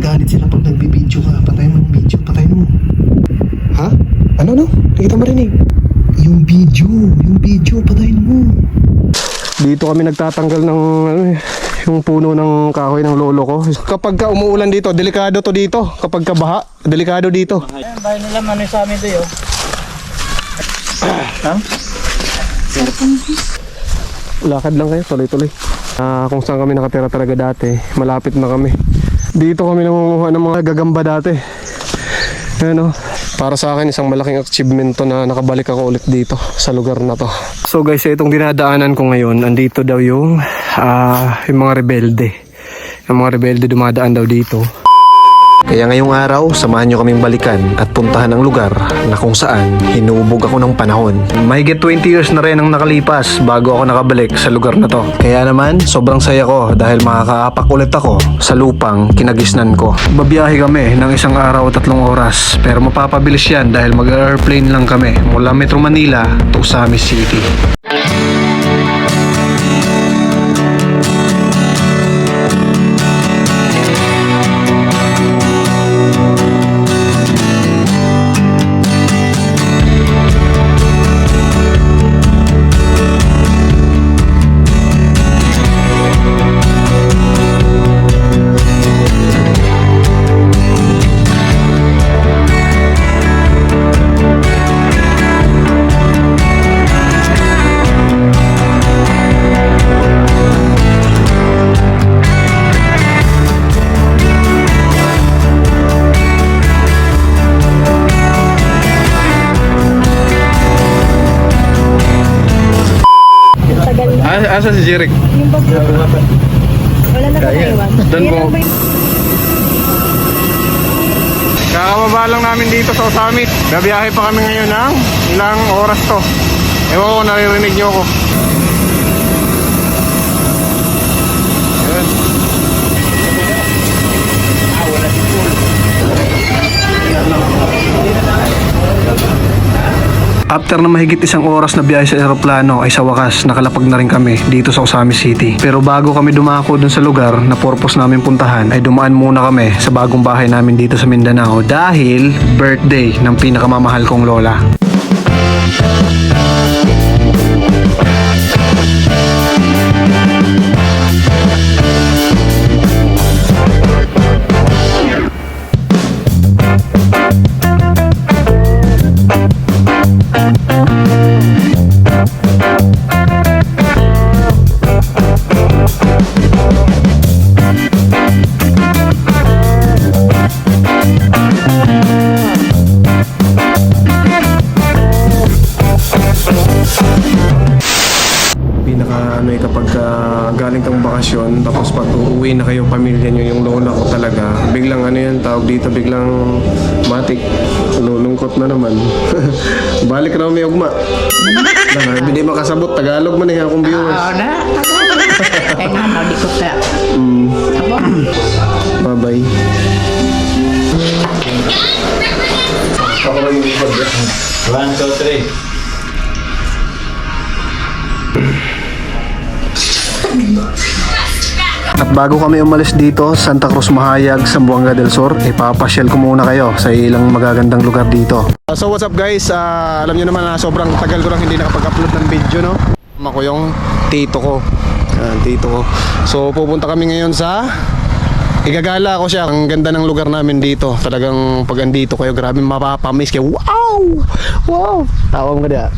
magagalit sila pag nagbibideo ka. Patayin mo ang video, patayin mo. Ha? Ano? Hindi kita marinig. Yung video, patayin mo. Dito kami nagtatanggal ng yung puno ng kahoy ng lolo ko. Kapag ka umuulan dito, delikado to dito. Kapag ka baha, delikado dito. Ayan, bahay nila, manoy sa amin ito yun. Lakad lang kayo, tuloy-tuloy. Kung saan kami nakatira talaga dati, malapit na kami. Dito kami nangunguha ng mga gagamba dati. Ayan, para sa akin isang malaking achievement to na nakabalik ako ulit dito sa lugar na to. So guys, itong dinadaanan ko ngayon, andito daw yung mga rebelde. Yung mga rebelde dumadaan daw dito. Kaya ngayong araw, samahan nyo kaming balikan at puntahan ang lugar na kung saan hinubog ako ng panahon. Mahigit 20 years na rin ang nakalipas bago ako nakabalik sa lugar na to. Kaya naman, sobrang saya ko dahil makakaapak ulit ako sa lupang kinagisnan ko. Babiyahe kami ng isang araw 3 oras, pero mapapabilis yan dahil mag-airplane lang kami mula Metro Manila to Samis City. Asa si Jeric? Yung bagyo. Wala na naiwan. Doon po. Kakababa lang namin dito sa Osamit. Babiyahe pa kami ngayon ng ilang oras to. Ewan ko, naririnig nyo ako. Ayan. After na mahigit 1 oras na biyahe sa eroplano ay sa wakas nakalapag na rin kami dito sa Osamis City. Pero bago kami dumako dun sa lugar na purpose namin puntahan ay dumaan muna kami sa bagong bahay namin dito sa Mindanao dahil birthday ng pinakamamahal kong lola. Kapag galing kang bakasyon tapos pag uuwi na kayo pamilya nyo, yung lola ko talaga biglang tawag dito, biglang matik, lulungkot na naman. Balik na may ugma. Hindi makasabot Tagalog man akong viewers. Na. Kaya nga, di ko ka. Bye bye. One, two, three. At bago kami umalis dito, Santa Cruz Mahayag, Zamboanga del Sur, ipapasyal ko muna kayo sa ilang magagandang lugar dito. So what's up guys, alam nyo naman na sobrang tagal ko lang hindi nakapag-upload ng video, no? Ako yung tito ko. Tito ko. So pupunta kami ngayon sa igagala ko siya. Ang ganda ng lugar namin dito. Talagang pag andito kayo, grabe mapapamiss kayo. Wow! Wow! Tawag mo dia.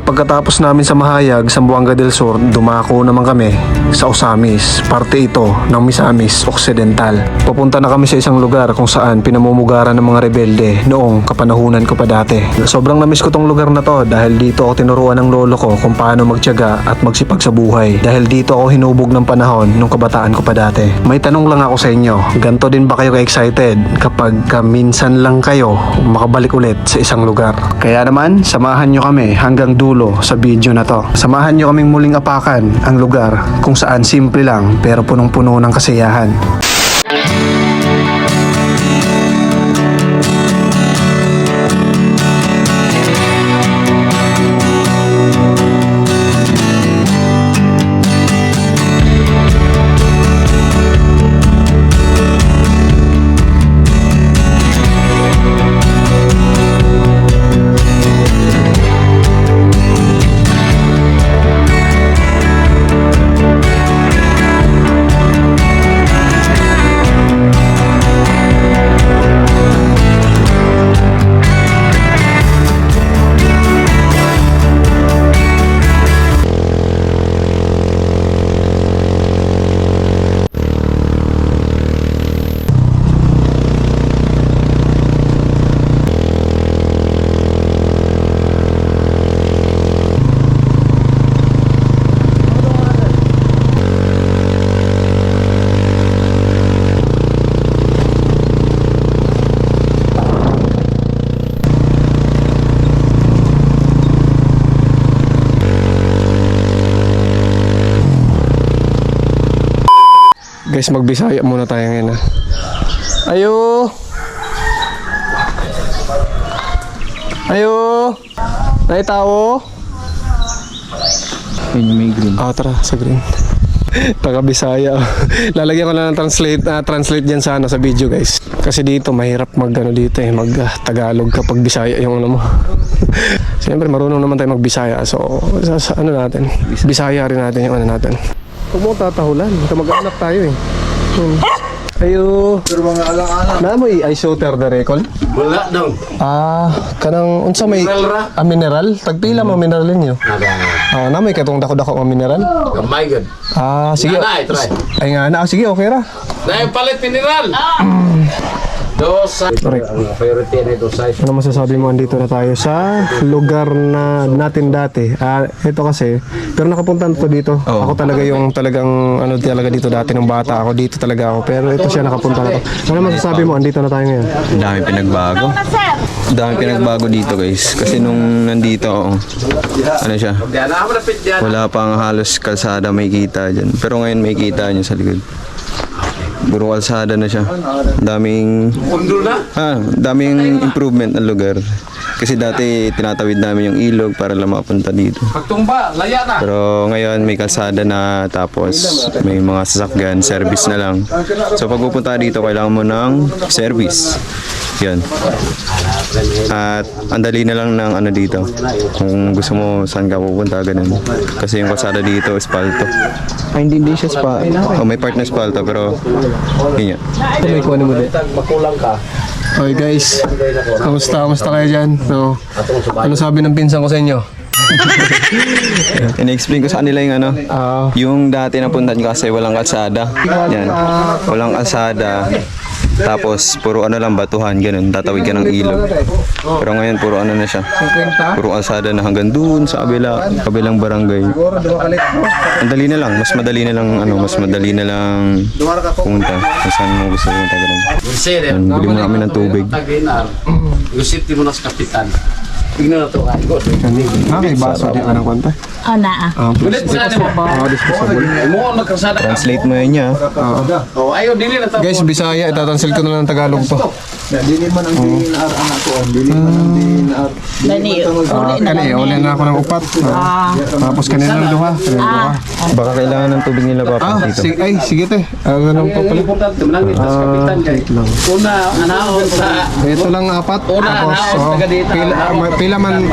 Pagkatapos namin sa Mahayag, Zamboanga del Sur, dumako naman kami sa Osamis, parte ito ng Misamis Occidental. Pupunta na kami sa isang lugar kung saan pinamumugaran ng mga rebelde noong kapanahunan ko pa dati. Sobrang namiss ko tong lugar na to dahil dito ako tinuruan ng lolo ko kung paano magtiyaga at magsipag sa buhay. Dahil dito ako hinubog ng panahon nung kabataan ko pa dati. May tanong lang ako sa inyo, ganto din ba kayo ka-excited kapag minsan lang kayo makabalik ulit sa isang lugar? Kaya naman, samahan nyo kami hanggang dulo sa video na to. Samahan nyo kaming muling apakan ang lugar kung saan simple lang pero punong-puno ng kasiyahan. Guys, magbisaya muna tayo ngayon ha. Ayo! Ayo! Nay tao? May green. Tara, sa green. Taga Bisaya. Lalagyan ko lang ng translate dyan sa video guys. Kasi dito mahirap mag Tagalog kapag Bisaya yung ano mo. Siyempre marunong naman tayo mag-Bisaya. So, sa ano natin? Bisaya rin natin yung ano natin. Huwag mo tatahulan. Kamag-anak tayo eh. Ayo. Pero mga alang-alang. Na mo i-isoter na recall? Wala daw. Kanang unsa may mineral? Tagpila mo mineral ninyo? Na may katong dako-dako nga mineral? Oh my God. Sige. Try. Ay nga na, sige, okay ra. Dahil palit mineral. Dosa. Ang priority na ito size. Ano masasabi mo, andito na tayo sa lugar na natin dati. Ito kasi, pero nakapunta na to dito. Ako talaga yung talagang ano talaga dito dati ng bata ako. Dito talaga ako. Pero ito siya nakapunta na to. Ano masasabi mo, andito na tayo ngayon? Dami pinagbago. Dami pinagbago dito guys. Kasi nung nandito ako, ano siya, wala pang halos kalsada may kita dyan. Pero ngayon may kita nyo sa likod. Puro kalsada na siya. Daming improvement ng lugar. Kasi dati tinatawid namin yung ilog para lang mapunta dito. Pagtumba, laya na. Pero ngayon may kalsada na, tapos may mga sasakyan, service na lang. So pag pupunta dito, kailangan mo ng service. Yan. At ang dali na lang ng ano dito. Kung gusto mo saan ka pupunta, ganun. Kasi yung kalsada dito, espalto. Hindi siya spa. May part na espalto, pero yun yan. Ito may kuha mo din. Makulang ka. Okay guys, kamusta kayo dyan? So, ano sabi ng pinsan ko sa inyo? In-explain ko sa kanila yung ano, yung dati napuntan ko kasi walang kalsada. Yan. Walang kalsada. Tapos puro ano lang, batuhan, ganun. Tatawid ka ng ilog. Pero ngayon puro ano na siya. Puro kalsada na hanggang doon sa kabilang barangay. Ang dali na lang, mas madali na lang pumunta. Kung saan mo gusto pumunta, ganun. Bili mo namin ng tubig. Gusit mo na sa kapitan. Tignan na ito. Okay, baso di ka ng kwanta. Naa. Ulit sa ano mo. Mo nagkasada. Translate mo yun niya. Ayaw dili na to. Guys, Bisaya, itatansil ko na lang ng Tagalog to. Dili man ang dinar anak ko. Dili man ang dinar. Dani, Uli na ako ng upat. Tapos kanina ng duha. Baka kailangan ng tubig nila pa dito. Sige te. Ganun pa pala. Importante manangin sa kapitan kay. Una anaon sa Ito lang apat. Una, Tapos, naos, taga dito. pila man.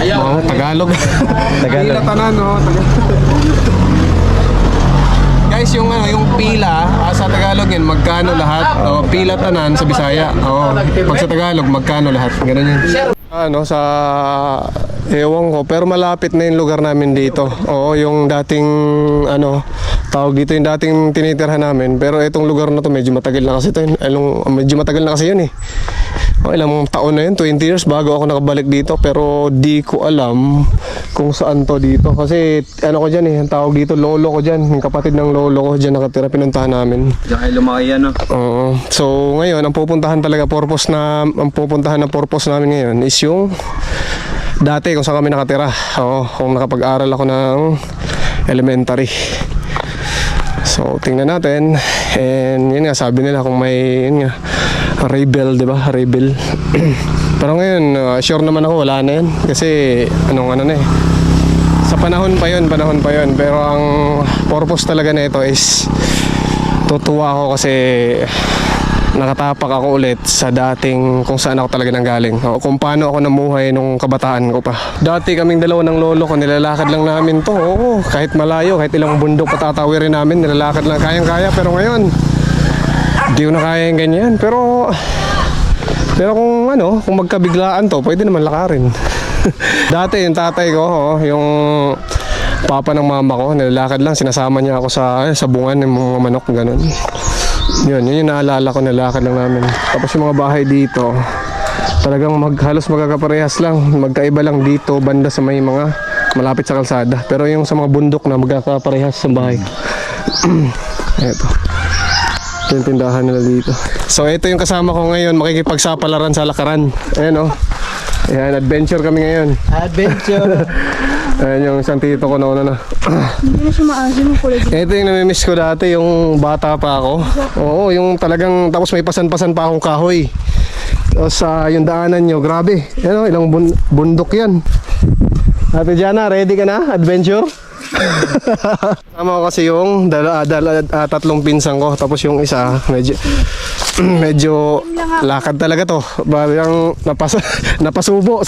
ayaw. Tagalog. Pila tanan, no? Guys, yung pila sa Tagalog yan, magkano lahat? Pila tanan sa Bisaya. Pag sa Tagalog, magkano lahat? Ganun yun. Ano, sa ewan ko, pero malapit na yung lugar namin dito. Oo, yung dating ano, tawag dito yung dating tinitirhan namin. Pero itong lugar na to medyo matagal na kasi ito. Medyo matagal na kasi yun eh. O, ilang taon na yun, 20 years bago ako nakabalik dito. Pero di ko alam kung saan to dito. Kasi ano ko dyan eh, ang tawag dito, lolo ko dyan. Yung kapatid ng lolo ko dyan nakatira, pinuntahan namin. Diyan kayo lumaki yan, no? Oo. So ngayon, ang pupuntahan na purpose namin ngayon is yung dati kung saan kami nakatira. Oo, kung nakapag-aral ako ng elementary. So tingnan natin. And yun nga, sabi nila kung may yun nga, rebel, di ba? Rebel. Pero ngayon, sure naman ako wala na yan. Kasi ano na eh. Sa panahon pa yun. Pero ang purpose talaga na ito is tutuwa ako kasi nakatapak ako ulit sa dating kung saan ako talaga nanggaling. O, kung paano ako namuhay nung kabataan ko pa. Dati kaming dalawa ng lolo ko, nilalakad lang namin to. Oo, kahit malayo, kahit ilang bundok patatawirin namin, nilalakad lang, kayang-kaya. Pero ngayon, hindi ko na kaya yung ganyan. Pero kung ano, kung magkabiglaan to, pwede naman lakarin. Dati yung tatay ko, yung papa ng mama ko, nilalakad lang, sinasama niya ako sa bungan ng mga manok, ganun. Yun yung naalala ko, nilalakad lang namin. Tapos yung mga bahay dito, talagang halos magkakaparehas lang, magkaiba lang dito, banda sa may mga malapit sa kalsada. Pero yung sa mga bundok na magkakaparehas sa bahay. Eto. Ito yung tindahan nila dito. So ito yung kasama ko ngayon, makikipagsapalaran sa lakaran. Ayan o. Ayan, adventure kami ngayon. Adventure. Ayan yung isang tito ko nauna na. Hindi na siya maasim mo kulay. Ito yung namimiss ko dati, yung bata pa ako. Oo, yung talagang, tapos may pasan-pasan pa akong kahoy. Tapos yung daanan nyo, grabe. Yan o, ilang bundok yan. Ate Jana, ready ka na? Adventure? Tama ko kasi yung tatlong pinsang ko. Tapos yung isa, medyo lakad talaga to. Parang napasubo.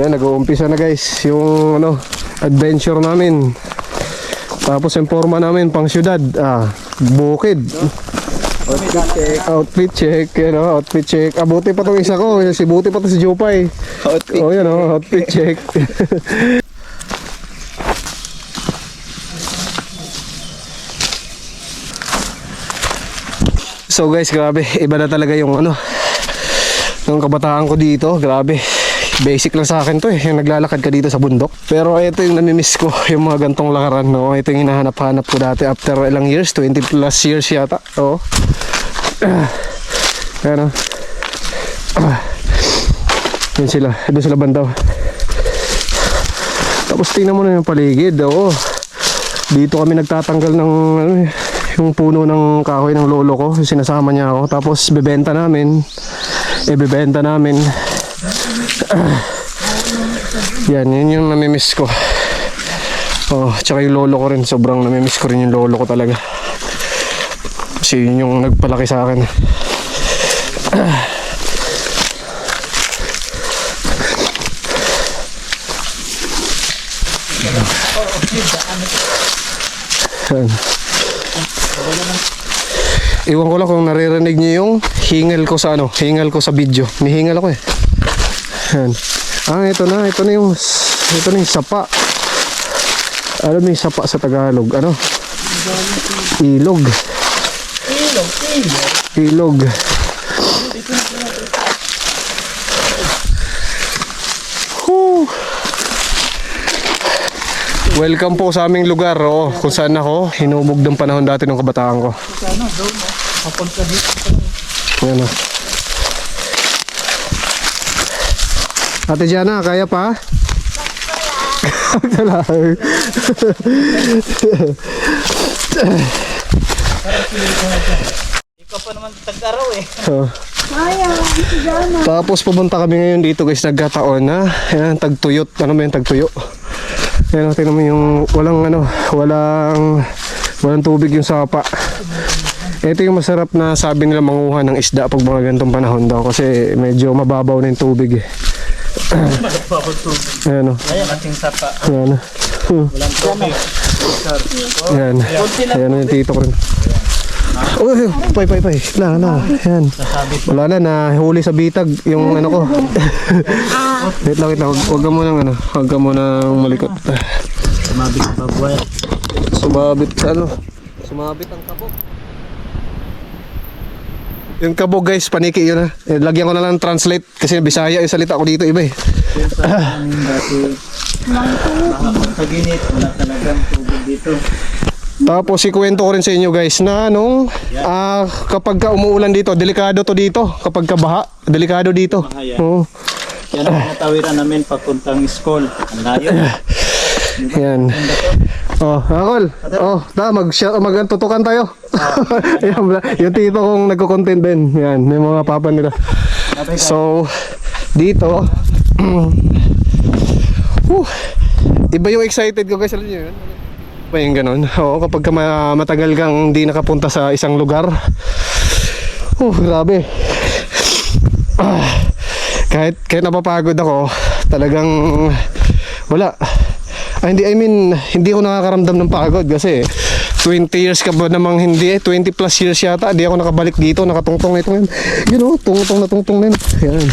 Yan, nag-uumpisa na guys yung adventure namin. Tapos yung forma namin pang syudad, bukid. Outfit check, outfit check. Buti pa tong isa ko, buti pa to si Jopay. Outfit check. So guys, grabe, iba na talaga yung yung kabataan ko dito, grabe. Basic lang sa akin to yung naglalakad ka dito sa bundok. Pero ito yung namimiss ko, yung mga gantong lakaran, no? Ito yung hinahanap-hanap ko dati after ilang years, 20 plus years yata. Oo. Ayan o. Yan sila, doon sila bandaw. Tapos tingnan mo na yung paligid, oo. Dito kami nagtatanggal ng yung puno ng kahoy ng lolo ko, sinasama niya ako. Tapos bebenta namin. Yan, yun yung namimiss ko. Oh, tsaka yung lolo ko rin, sobrang namimiss ko rin yung lolo ko talaga. Kasi yun yung nagpalaki sa akin. Yan. Iwan ko lang kung naririnig niyo yung hingal ko sa video. May hingal ako eh. Yan. Ito na yung sapa. Alam mo yung sapa sa Tagalog, Ilog. Welcome po sa aming lugar, kung saan ako hinubog ng panahon dati ng kabataan ko. Ayan o. Ate Jana, kaya pa? Ikaw pa naman tag-araw eh. Tapos pumunta kami ngayon dito guys, nagkataon na ayan, tagtuyot. Ano ba yung tagtuyo? Ayan, tingnan mo yung walang tubig yung sapa. Ito yung masarap na sabi nila manguha ng isda pag mga ganitong panahon daw kasi medyo mababaw na yung tubig eh. Ayan o. Ayan ating sapa. Ayan o. Walang tubig. Ayan. Ayan yung tito ko rin. Uy, pay. Na. Yan. Wala na, huli sa bitag yung ano ko. Wait lang. Huwag ka munang malikot. Sumabit ang kabog. Yung kabog guys, paniki yun ha. Lagyan ko na lang translate kasi Bisaya yung salita ko dito iba eh. Paginit, wala talagang tubig dito. Tapos ikwento ko rin sa inyo guys na kapag ka umuulan dito, delikado to dito. Kapag ka baha, delikado dito. Oo. Yan ang natawiran namin papuntang school. Ang layo. Yan. Oh, Akol. Oh, magtutukan tayo. Yung tito kong nagko-content din. Yan, yung mga papa nila. So, dito iba yung excited ko guys, alam niyo yun? Ba yung ganun? Oo, kapag matagal kang hindi nakapunta sa isang lugar. Grabe. Kahit napapagod ako, talagang wala. Hindi ako nakakaramdam ng pagod kasi 20 years ka ba namang hindi 20 plus years yata, hindi ako nakabalik dito, nakatungtong na ito ngayon. Tungtong na yun. Yan.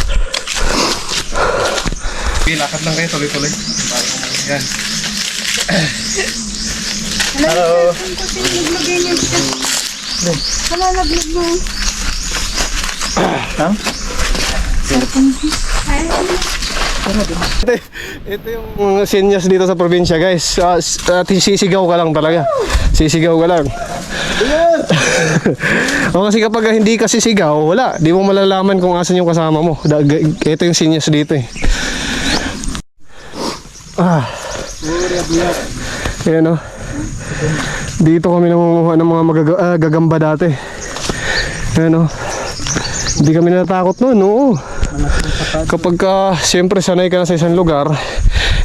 Lakad lang kayo, tuloy-tuloy. Yan. Hello. Nalalaglag mo. Ito yung senyas dito sa probinsya guys. Sisigaw ka lang talaga. Sisigaw ka lang. O kasi kapag hindi ka sisigaw, wala. Di mo malalaman kung asan yung kasama mo. Ito yung senyas dito eh. Ayan o. Dito kami nangunguha ng mga gagamba dati. Ayan o. Hindi kami natakot noon, oo. Kapag siyempre sanay ka na sa isang lugar,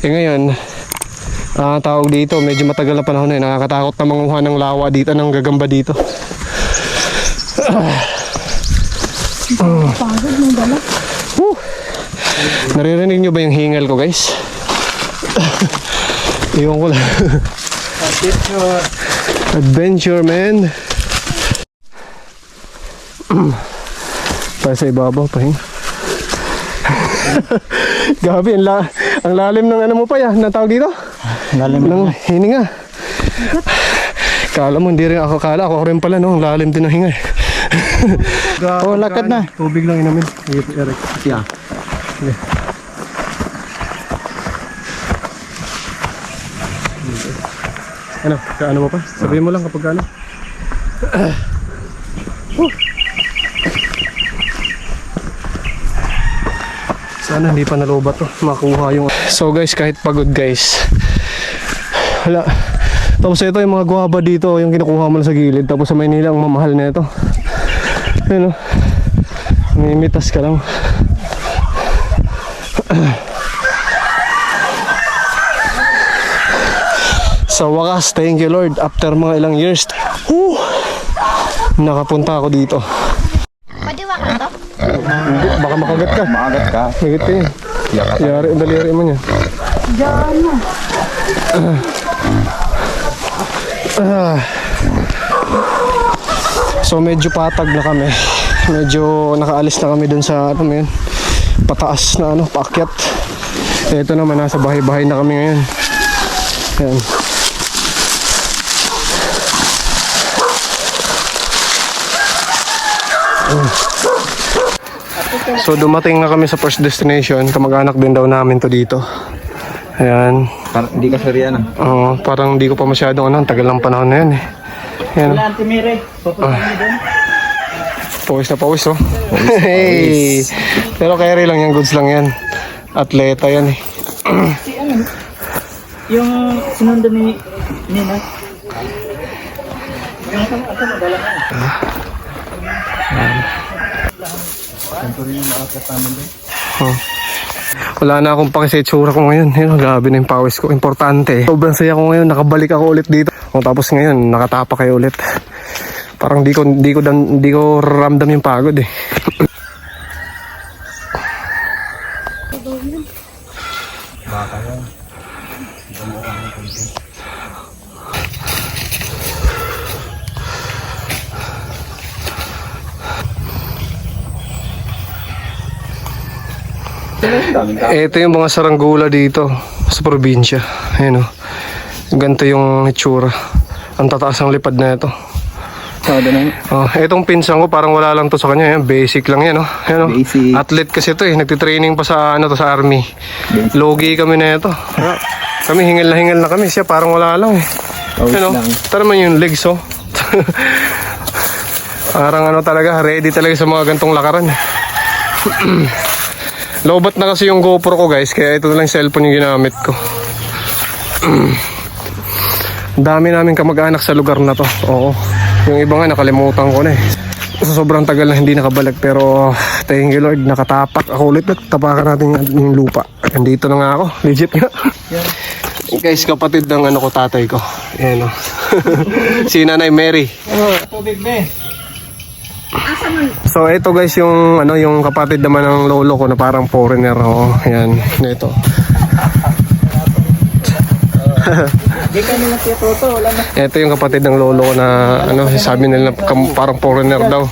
ngayon, tawag dito, medyo matagal na panahon na nakakatakot na manguha ng lawa dito, ng gagamba dito. Pagod ng dala. Naririnig nyo ba yung hingal ko guys? Iwan ko lang. Adventure man. Tayo sa ibabaw, pahinga. Gabi, ang lalim ng ano mo pa yan, ng tawag dito? Lalim ng hininga. Kala mo, hindi rin ako kala. Ako rin pala, no? Ang lalim din ng hinga. Lakad na. Tubig lang inamin. Eric. Yeah. Ano? Kaano mo pa? Sabihin mo lang kapag ano. Sana hindi pa nalubat to, makuha yung... So guys, kahit pagod guys, wala. Tapos ito yung mga guwaba dito, yung kinukuha mo sa gilid. Tapos sa Maynila ang mamahal na ito. Ayun o, mimitas ka lang. Sa wakas, thank you Lord, after mga ilang years, nakapunta ako dito. Pwede waka to? Baka makagat ka. Maagat ka. Higit ka yun. Yari, daliri mo niya. Diyan mo. So medyo patag na kami. Medyo nakaalis na kami dun sa ano yun, pataas na ano, paakyat. Ito naman, nasa bahay-bahay na kami ngayon. Ayan. So dumating na kami sa first destination. Kamag-anak din daw namin to dito. Ayan. Hindi ka seriya na. Parang hindi ko pa masyadong ano, tagal ng panahon na yun eh. Ayan. Wala, Auntie Mire. Papunta niyo doon. Pawis na pawis oh. Hey. Pero carry lang yan, goods lang yan. Atleta yan eh. Si ano? Yung sinundo ni Nina. Yung asa madala na. Wala na akong pakisitsura ko ngayon. Grabe na yung pawis ko. Importante. Sobrang saya ko ngayon. Nakabalik ako ulit dito. Tapos ngayon, nakatapa kayo ulit. Parang di ko ramdam yung pagod eh. Ito yung mga saranggula dito sa probinsya. Ayan o. Ganito yung itsura. Ang tataas ng lipad na ito. Sada na. Oh, etong pinsan ko parang wala lang to sa kanya. Yan, basic lang yan, oh. Yan, oh. Basic. Athlete kasi ito eh. Nagtitraining pa sa ano to sa army. Logi kami na ito. Kami hingal na kami. Siya parang wala lang eh. Yan, oh. Tara man yung legs, oh. Parang ano talaga, ready talaga sa mga gantong lakaran. Lobat na kasi yung GoPro ko, guys, kaya ito na lang cellphone yung ginamit ko. Dami namin kamag-anak sa lugar na to. Oo. Yung iba nga nakalimutan ko na eh. So, sobrang tagal na hindi nakabalik, pero thank you Lord, nakatapak ako ulit at tapakan natin yung lupa. Andito na nga ako, legit nga. Guys, kapatid ng ano ko, tatay ko. Ayan o. Si Nanay Mary. So ito guys yung ano yung kapatid naman ng lolo ko na parang foreigner. Oh, ayan, ito. Ito yung kapatid ng lolo ko na ano sabi nila parang foreigner daw.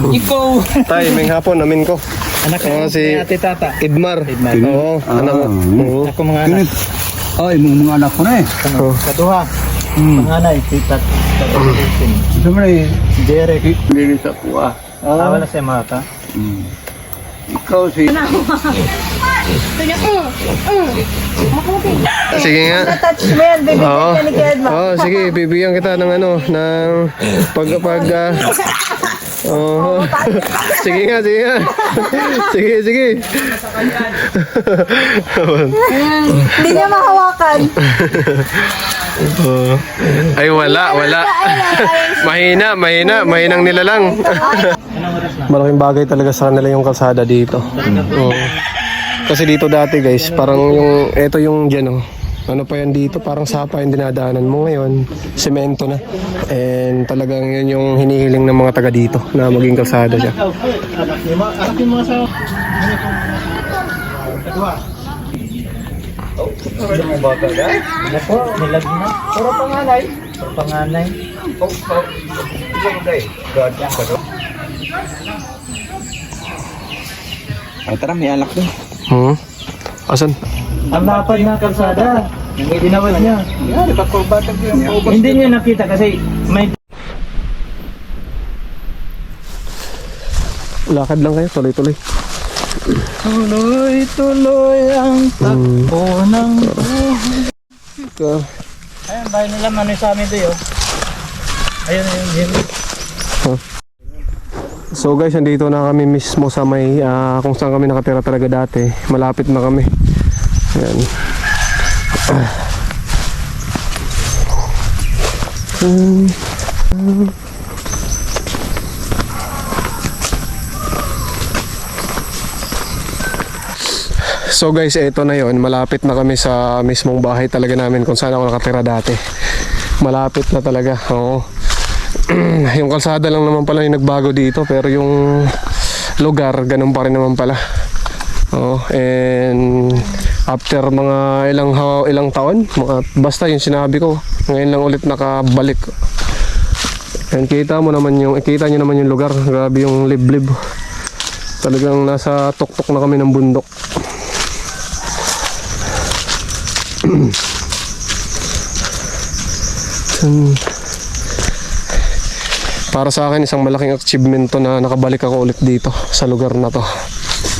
Ikaw. Tay, may hapon namin ko. Anak ko si Ate Tata. Idmar. Oo, anak mo. Ako mga anak. Ay, mga anak ko na eh. Kaduha. Panganay, tita. Ito mo na eh. Derek. Hindi sa kuha. Wala siya mata. Ikaw si... Sige nga. Touch mo yan, baby. Oo. Yan ni Kedma. Oh, sige, bibigyan kita ng ano, ng oh. Sige nga. Sige. Hindi niya mahawakan. Ay, wala. Mahinang nila lang. Malaking bagay talaga sa kanila yung kalsada dito. Kasi dito dati guys, parang eto yung dyan oh. Ano pa yan dito, parang sapa yung dinadaanan mo ngayon, semento na. And talagang yun yung hinihiling ng mga taga dito, na maging kalsada siya. Ay, tara, may alak doon. Asan? Ang lapad na kalsada. Dinawad niya. Yan, ipagpabatag yung paubos. Hindi niya nakita kasi may... Lakad lang kayo, tuloy-tuloy. Tuloy ang takbo ng buhay. Ayun, bahay nila manoy sa amin doon. Ayun yung gym. So guys, andito na kami mismo sa may kung saan kami nakatira talaga dati. Malapit na kami. Ayan. So guys, ito na yon. Malapit na kami sa mismong bahay talaga namin kung saan ako nakatira dati. Malapit na talaga. Oo. Yung kalsada lang naman pala yung nagbago dito, pero yung lugar ganun pa rin naman pala. And after mga ilang taon, basta yung sinabi ko, ngayon lang ulit nakabalik. And kita nyo naman yung lugar, grabe yung liblib. Talagang nasa tuktok na kami ng bundok. Para sa akin, isang malaking achievement to na nakabalik ako ulit dito sa lugar na to.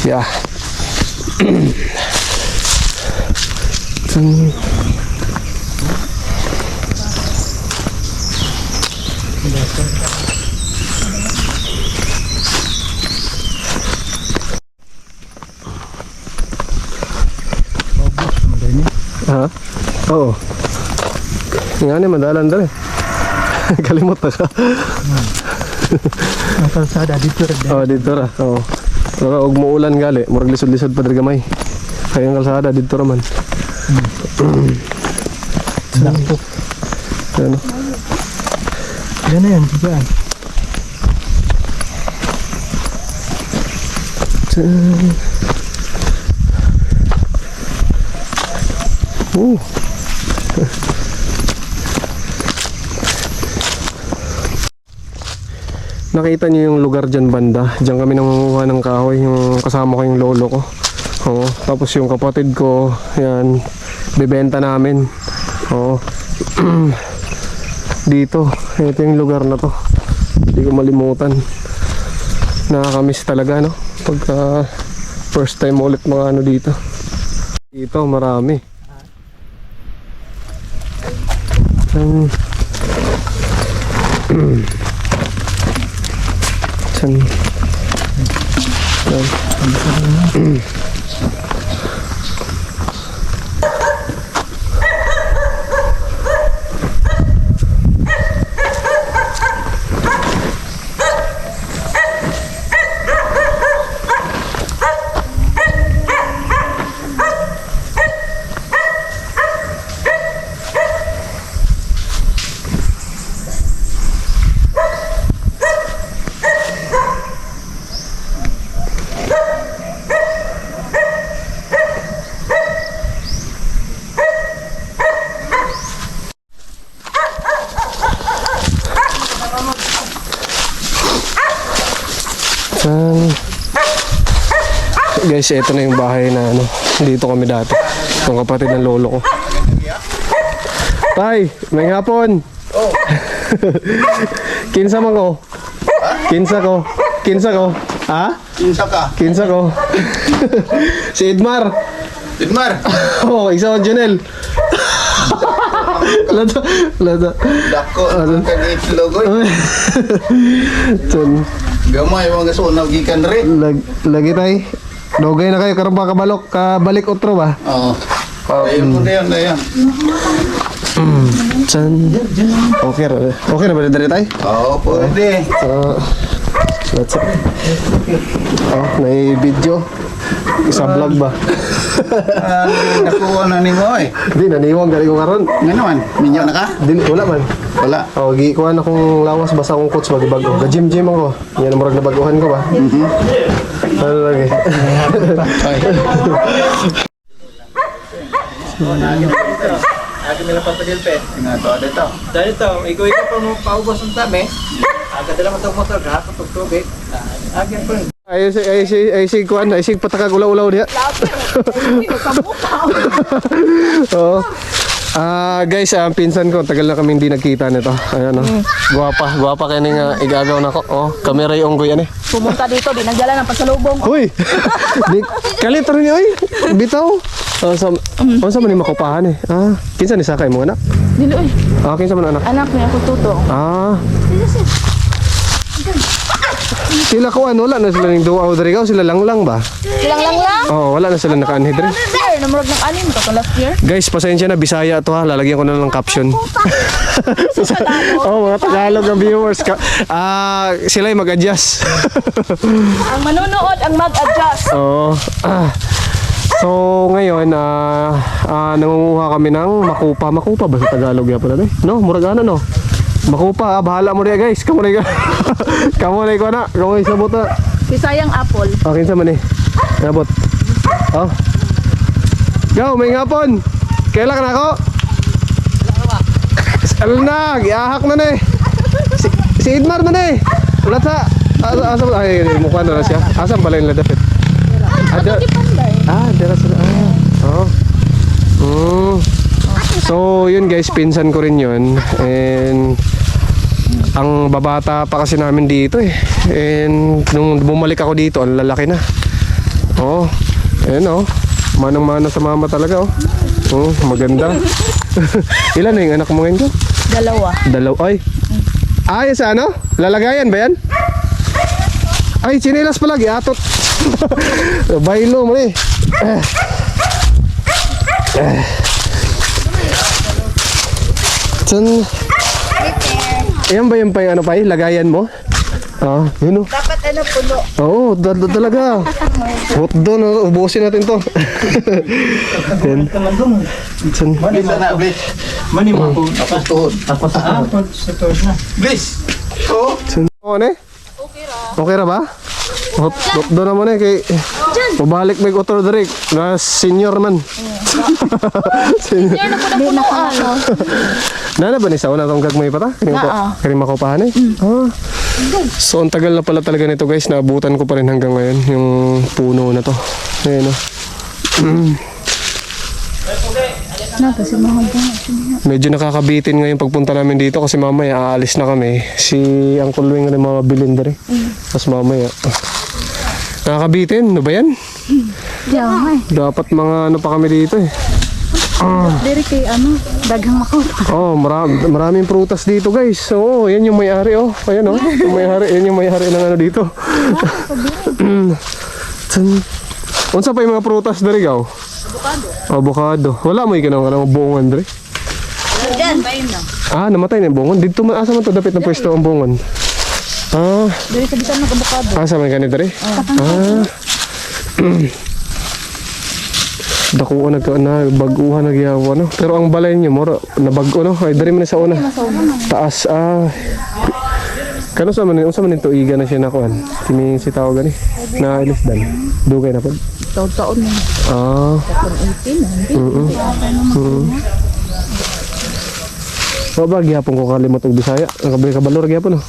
Yeah. Ha? Oo. Nga ni, madalan dali. Kalimot na ka. Ang kalsada dito rin. Dito ra. Pero huwag mo ulan gali, murag lisod-lisod pa diri gamay. Kaya ang kalsada dito raman. Sakto. Ano? Yan na yan, diyan. nakita niyo yung lugar dyan banda. Diyan kami nangunguha ng kahoy, yung kasama ko yung lolo ko. Oo, tapos yung kapatid ko, yan, bibenta namin. Oo. Dito, ito yung lugar na to. Hindi ko malimutan. Nakakamiss talaga, no? Pagka first time ulit mga ano dito. Dito, marami. San? Guys, ito na yung bahay na ano, dito kami dati. Yung kapatid ng lolo ko. Tay, may hapon. Oh. Kinsa man ko? Kinsa ko? Kinsa ko? Ha? Kinsa ka? Kinsa ko? Si Edmar. Edmar! Oh, isa ko Janelle. Lada, lada. Dako, kag-itlog oy. Tun. Gamay mga sunaw gikan rin. Lagi tay. Dogay na kayo karon pa kabalik otro ba? Oo. Ayun mo na yan. Chan. Okay na ba dito tay? Oo, pwede. So, let's see. Oh, may video. Isa vlog ba? Nakuha na ni mo eh. Di, naniwang gali ko karon. Nga naman, minyo na ka? Di, wala man. Wala. Oh, gikuha na kong lawas basta akong coach magibago. Ga-gym ako. Yan ang murag na baguhan ko ba? Ano lagi? Agi nila papadilpe. Nga to, dito. Dito, ikaw pa mo paubos ng tami. Agad nila motor ka, tubig. Agad po. Ay sig patakag ulaw-ulaw diha. Oo. Guys, ang pinsan ko, tagal na kami hindi nagkita nito. Ayan oh. Guwapa kaya ning igagaw na ko. Oh, kamera yung unggoy ani. Pumunta dito, di nagdala ng pasalubong. Uy. Kalit rin ni oy. Bitaw. Sa man ni makupahan eh. Kinsa ni sakay mo anak? Dili oy. Kinsa man anak? Anak niya ako tuto. Sila ko wala na sila ning duwa o diri ka, sila lang ba? Silang lang lang. Oh, wala na sila nakaanhid rin. Sir, namurag ng anim ka last year. Guys, pasensya na, Bisaya to ha. Lalagyan ko na lang caption. Oh, mga Tagalog ang viewers. Sila yung mag-adjust. Ang manunood ang mag-adjust. Oo. So, ngayon, nangunguha kami ng makupa. Makupa ba sa Tagalog yan pala? No, murag ano, no? Makupa, bahala mo rin guys. Kamunay ka. Kamunay ko na. Kamunay sa buta. Bisayang apple. Okay, sa man eh. Nabot. Oh. Go, may ngapon. Kailan ka na ako? Alam na, giahak na na eh. Si Idmar na eh. Ulat sa. Ay, mukha na siya. Asan pala yung ladapit? Dera sila. So, yun guys, pinsan ko rin yun. And ang babata pa kasi namin dito eh. And nung bumalik ako dito, ang lalaki na. Oh, ayun oh. Manang-mana sa mama talaga oh. Oh, maganda. Ilan na yung anak mo ngayon ko? Dalawa. Ay. Ay, sa ano? Lalagayan ba yan? Ay, chinilas pala, giatot. Baylo mo eh. Ayan ba yung ano pa lagayan mo? Yun o. Dapat ano puno. Oo, talaga. Hot doon, ubusin natin to. Yan. Bisa na, please. Mani mo ako. Tapos tuhod. Sa tuhod na. Please. Oo. Ano eh? Okay ra ba? Hot doon naman eh kay pabalik may auto direct na senior man. Yan na punuan. Nana ba ni sa una tong gagmay pa ta? Kani makupahan eh. So, ang tagal na pala talaga nito guys. Naabutan ko pa rin hanggang ngayon yung puno na to. Ayan o. Medyo nakakabitin ngayon pagpunta namin dito kasi mamaya aalis na kami. Si Uncle Wing rin mabilin na rin. Tapos mamaya. Nakakabitin. Ano ba yan? Dapat mga ano pa kami dito eh. Diri kay daghang mako. Oh, maraming prutas dito guys. Oo, yan yung may-ari oh. Ayan oh. Yung may-ari, yan yung may-ari ng ano dito. Unsa pa yung mga prutas diri gaw? Avocado. Wala mo ikanang kanang bungon diri. Diyan, bayin na. Namatay na yung bungon. Dito asa man to dapit na pwesto ang bungon. Diri sa bisan ng avocado. Asa man kanito diri? Dako na baguhan nagyawa no. Pero ang balay niyo mura nabag-o no. Ay diri man sa una. Taas Kano sa man nito iga na siya nakuan. Kini si tawag gani. Na ilisdan. Dugay na pod. Taon-taon na. 18 O ba gyapon ko kalimot og Bisaya. Nakabay ka balor gyapon no.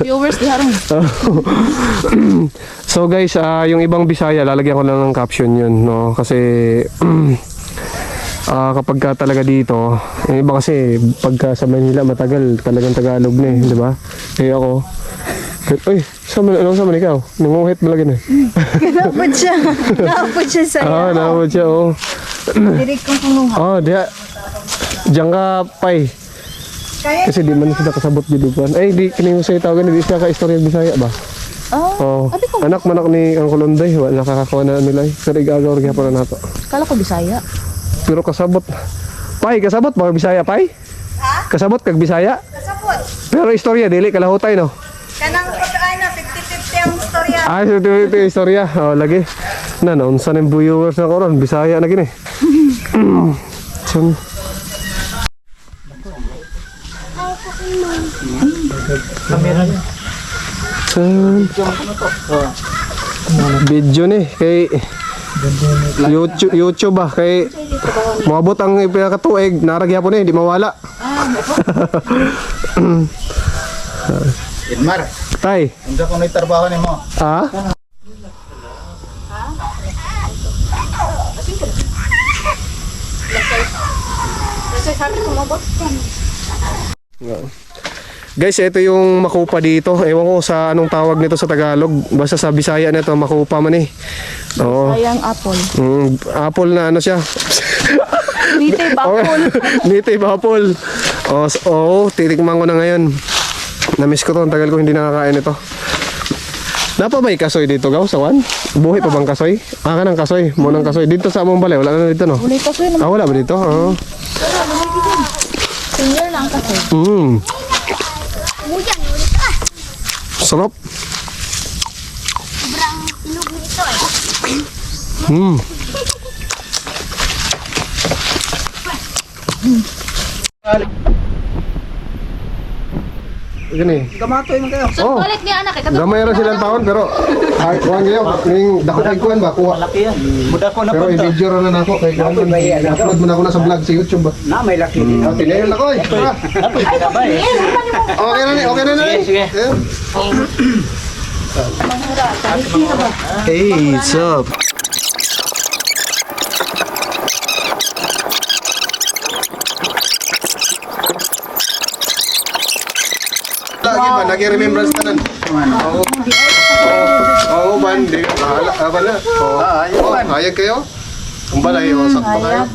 Viewers di harong. So guys, yung ibang Bisaya lalagyan ko lang ng caption yun no kasi kapag ka talaga dito, yung iba kasi pagka sa Manila matagal talagang Tagalog na eh, di ba? Eh ako, anong ikaw? Nanguhit mo lagi na. Napod siya. Napod siya sa'yo. Napod siya, oh. Dirik kong kumuha. Diyan ka, pay. Kasi di man sila kasabot gidugan. Ay, di kini sa tawagan di siya ka istorya Bisaya ba? Anak manak ni ang Kulonday, wala nakakakuha na nila. Pero igagaw rin pa na nato. Kala ko Bisaya. Pero kasabot. Pay, kasabot ba Bisaya, pay? Ha? Kasabot kag Bisaya? Kasabot. Pero istorya dili kalahutay no. Kanang pagkain na 50-50 ang storya. Ito istorya. Lagi. Unsa ning viewers na koron Bisaya na gini. Kamera niya. Video ni kay YouTube ba kay moabot ang pinakatuig naragyapon eh di mawala. Edmar, Tay. unsa kung trabaho nimo? Kasi sabi ko mabot. Guys, ito yung makupa dito. Ewan ko sa anong tawag nito sa Tagalog. Basta sa Bisaya nito, makupa man eh. Oo. Sayang apple. Apple na ano siya. Native apple. Native apple. Titikman ko na ngayon. Namiss ko to. Ang tagal ko hindi nakakain ito. Napa ba kasoy dito, gaw? Sawan? Buhay pa bang kasoy? Kanang kasoy. Munang kasoy. Dito sa among balay. Wala na dito, no? Wala kasoy naman. Wala ba dito? Senior lang kasoy. Sarap. Sobrang inog nito eh. Gani. Kamatoy man kayo. So, balik niya anak. Gamay ra silang taon pero kuhan kayo. Ning dako kay kuhan ba kuha. Malaki yan. Muda ko na Pero punta. i-video ra na nako kay kuhan. Upload mo na ako na sa vlog sa YouTube ba. Na may laki din. Tinayon na ko eh. Apoy ka ba eh? Okay na ni, okay na ni. Sige. Hey, what's up? Lagi ba, nag-remembrance ka nun? Oo, bandi. Bahala, ba na? Ayag kayo? Ang balay, sakto kayo.